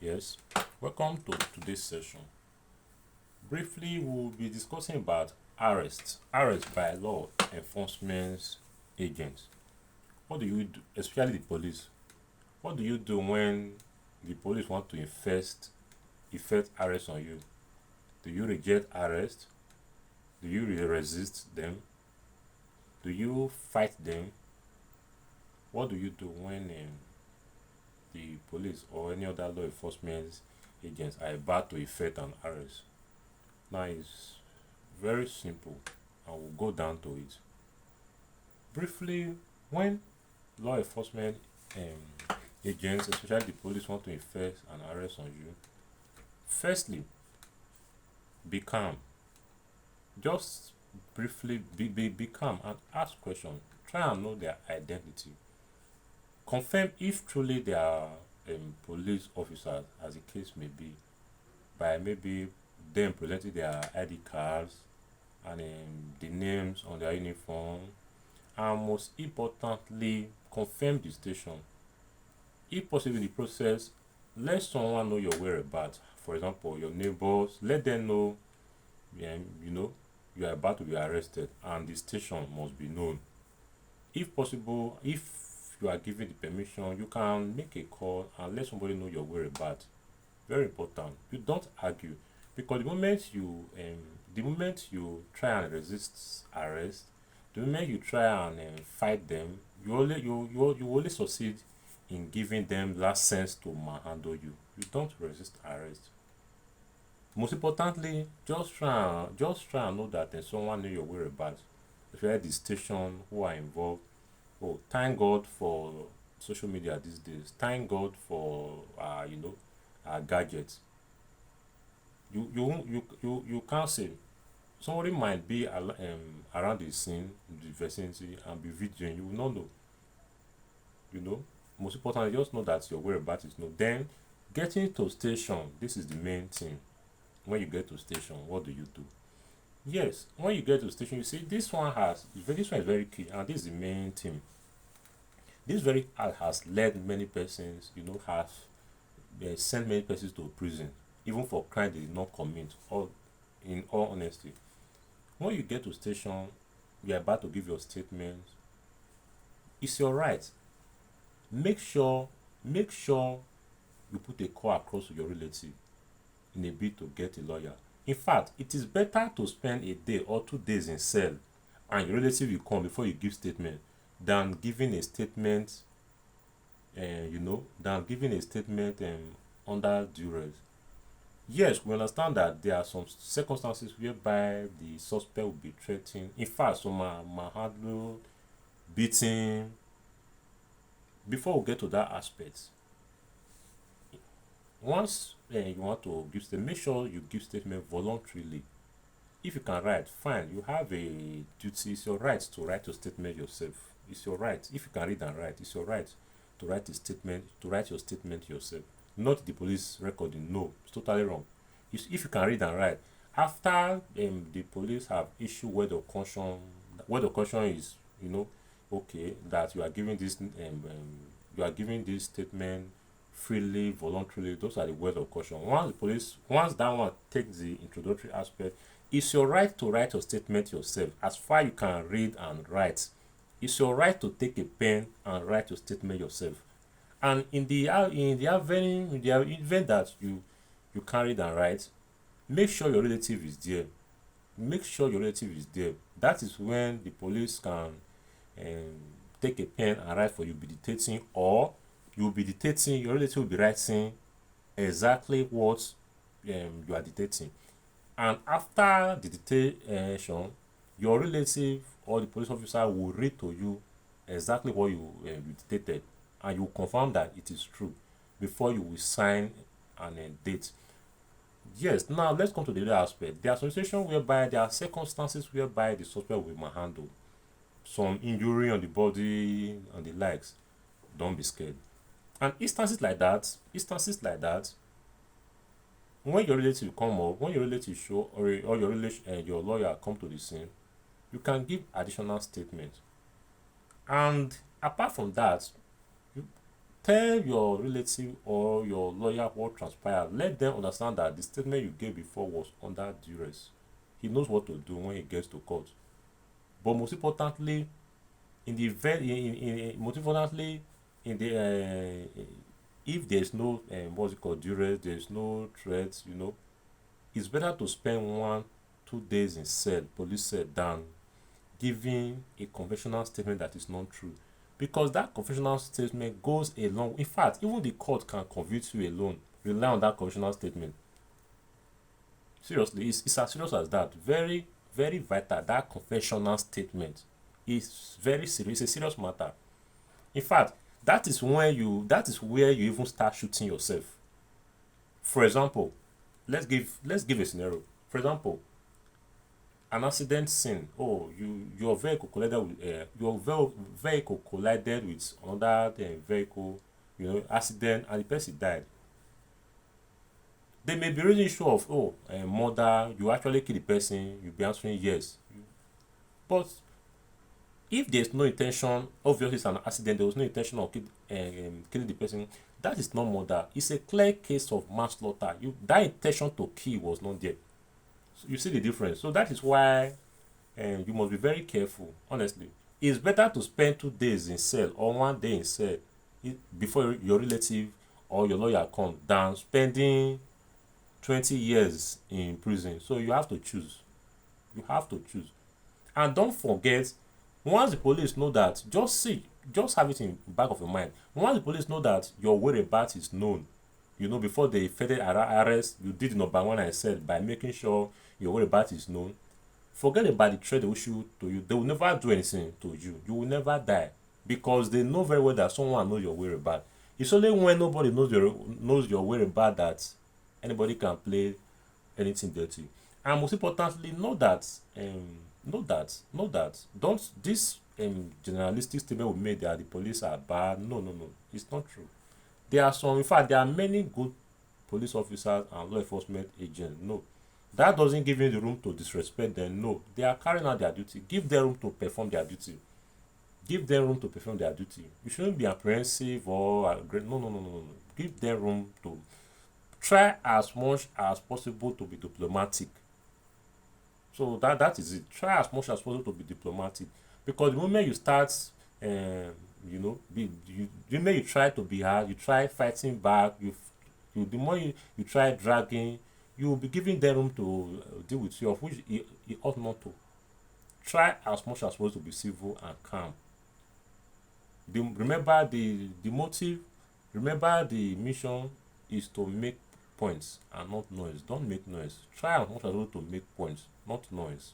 Yes, welcome to today's session. Briefly, we'll be discussing about arrest by law enforcement agents. What do you do, especially the police? What do you do when the police want to effect arrest on you? Do you reject arrest? Do you resist them? Do you fight them? What do you do when the police or any other law enforcement agents are about to effect an arrest? Now it's very simple and we'll go down to it. Briefly, when law enforcement agents, especially the police, want to effect an arrest on you, firstly, be calm. Just briefly be calm and ask questions. Try and know their identity. Confirm if truly they are police officers, as the case may be, by maybe them presenting their ID cards and the names on their uniform, and most importantly, confirm the station. If possible, in the process, let someone know your whereabouts. For example, your neighbors, let them know, you know, you are about to be arrested, and the station must be known. If possible, if you are given the permission, you can make a call and let somebody know your whereabouts. Very important. You don't argue, because the moment you try and resist arrest, the moment you try and fight them, you only succeed in giving them last sense to manhandle you. You don't resist arrest. Most importantly, just try and know that someone know your whereabouts, especially the station who are involved. Oh, thank God for social media these days. Thank God for gadgets. You can't say somebody might be around the scene, the vicinity, and be videoing. You will not know. You know. Most importantly, just know that your whereabouts is known. Then, getting to station. This is the main thing. When you get to station, what do you do? Yes, when you get to station, you see this one is very key, and this is the main thing. This very act has led many persons, has sent many persons to prison, even for crime they did not commit. Or, in all honesty, when you get to station, you are about to give your statement. It's your right. Make sure you put a call across to your relative in a bid to get a lawyer. In fact, it is better to spend a day or 2 days in cell and your relative will come before you give statement than giving a statement, under duress. Yes, we understand that there are some circumstances whereby the suspect will be threatened. In fact, some are manhandled, beaten. Before we get to that aspect, once you want to give statement, make sure you give statement voluntarily. If you can write, fine. You have a duty. It's your right to write your statement yourself. It's your right. If you can read and write, it's your right to write a statement. To write your statement yourself, not the police recording. No, it's totally wrong. If you can read and write, after the police have issued word of caution is okay, that you are giving this statement freely, voluntarily. Those are the words of caution. Once that one takes the introductory aspect, it's your right to write your statement yourself. As far you can read and write, it's your right to take a pen and write your statement yourself. And in the event that you can read and write, make sure your relative is there. Make sure your relative is there. That is when the police can um, take a pen and write for you, be dictating, or you'll be dictating, your relative will be writing exactly what you are dictating. And after the dictation, your relative or the police officer will read to you exactly what you dictated, and you confirm that it is true before you will sign an date. Yes, now let's come to the other aspect. There are situations whereby there are circumstances whereby the suspect will be manhandled, some injury on the body and the likes. Don't be scared. And instances like that, when your relative come up, when your relative show, or your lawyer come to the scene, you can give additional statement. And apart from that, Tell your relative or your lawyer what transpired. Let them understand that the statement you gave before was under duress. He knows what to do when he gets to court. But most importantly, in the event, most importantly, in the if there's no what's it called duress, there's no threats, it's better to spend 1 2 days in cell, police cell, than giving a confessional statement that is not true, because that confessional statement goes along. In fact, even the court can convict you alone, rely on that confessional statement. Seriously, it's as serious as that. Very, very vital. That confessional statement is very serious. It's a serious matter. In fact, that is where you even start shooting yourself. For example, let's give a scenario. For example, an accident scene. Oh, your vehicle collided with another vehicle, accident, and the person died. They may be raising issue of, murder, you actually kill the person, you'll be answering yes. But if there's no intention, obviously it's an accident, there was no intention of killing the person, that is not murder. It's a clear case of manslaughter. That intention to kill was not there. So you see the difference. So that is why you must be very careful, honestly. It's better to spend 2 days in cell or 1 day in cell before your relative or your lawyer come, than spending 20 years in prison. So you have to choose. You have to choose. And don't forget, once the police know that, just have it in back of your mind. Once the police know that your whereabouts is known, before they further arrest, you did the number one I said, by making sure your whereabouts is known. Forget about the threat they will shoot to you. They will never do anything to you. You will never die, because they know very well that someone knows your whereabouts. It's only when nobody knows your whereabouts that anybody can play anything dirty. And most importantly, know that don't this generalistic statement we made that the police are bad. No, no, no, it's not true. In fact, there are many good police officers and law enforcement agents. No, that doesn't give you the room to disrespect them. No, they are carrying out their duty. Give them room to perform their duty. Give them room to perform their duty. You shouldn't be apprehensive or no, no, no, no, no. Give them room to try as much as possible to be diplomatic. So that is it. Try as much as possible to be diplomatic, because the moment you start, the moment you try to be hard, you try fighting back. The more you try dragging, you will be giving them room to deal with you, of which he ought not to. Try as much as possible to be civil and calm. Remember the motive. Remember the mission is to make points and not noise. Don't make noise. Try as much as possible to make points, not noise.